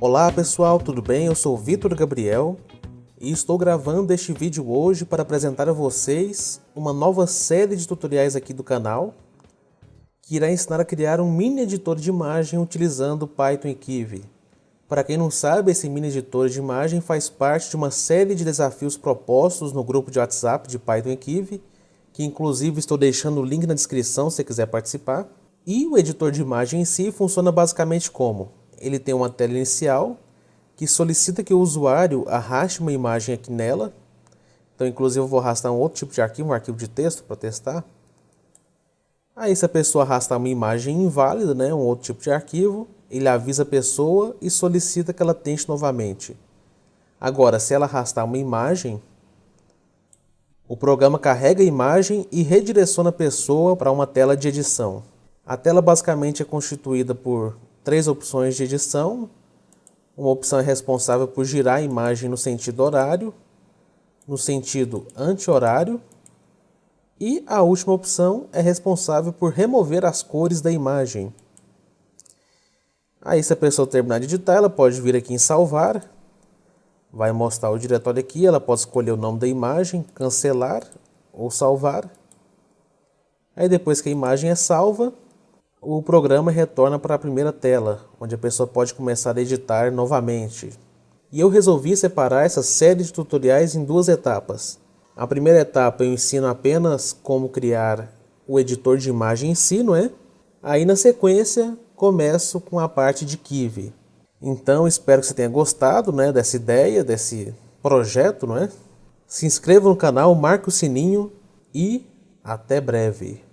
Olá pessoal, tudo bem? Eu sou o Vitor Gabriel e estou gravando este vídeo hoje para apresentar a vocês uma nova série de tutoriais aqui do canal que irá ensinar a criar um mini editor de imagem utilizando Python e Kivy. Para quem não sabe, esse mini editor de imagem faz parte de uma série de desafios propostos no grupo de WhatsApp de Python e Kivy, que inclusive estou deixando o link na descrição se você quiser participar. E o editor de imagem em si funciona basicamente como? Ele tem uma tela inicial que solicita que o usuário arraste uma imagem aqui nela. Então, inclusive, eu vou arrastar um outro tipo de arquivo, um arquivo de texto para testar. Aí, se a pessoa arrastar uma imagem inválida, né, um outro tipo de arquivo, ele avisa a pessoa e solicita que ela tente novamente. Agora, se ela arrastar uma imagem, o programa carrega a imagem e redireciona a pessoa para uma tela de edição. A tela basicamente é constituída por 3 opções de edição. Uma opção é responsável por girar a imagem no sentido horário, no sentido anti-horário, e a última opção é responsável por remover as cores da imagem. Aí, se a pessoa terminar de editar, ela pode vir aqui em salvar, vai mostrar o diretório aqui, ela pode escolher o nome da imagem, cancelar ou salvar. Aí, depois que a imagem é salva, o programa retorna para a primeira tela, onde a pessoa pode começar a editar novamente. E eu resolvi separar essa série de tutoriais em 2 etapas. A primeira etapa eu ensino apenas como criar o editor de imagem em si, não é? Aí na sequência começo com a parte de Kivy. Então espero que você tenha gostado, né, dessa ideia, desse projeto, não é? Se inscreva no canal, marque o sininho e até breve.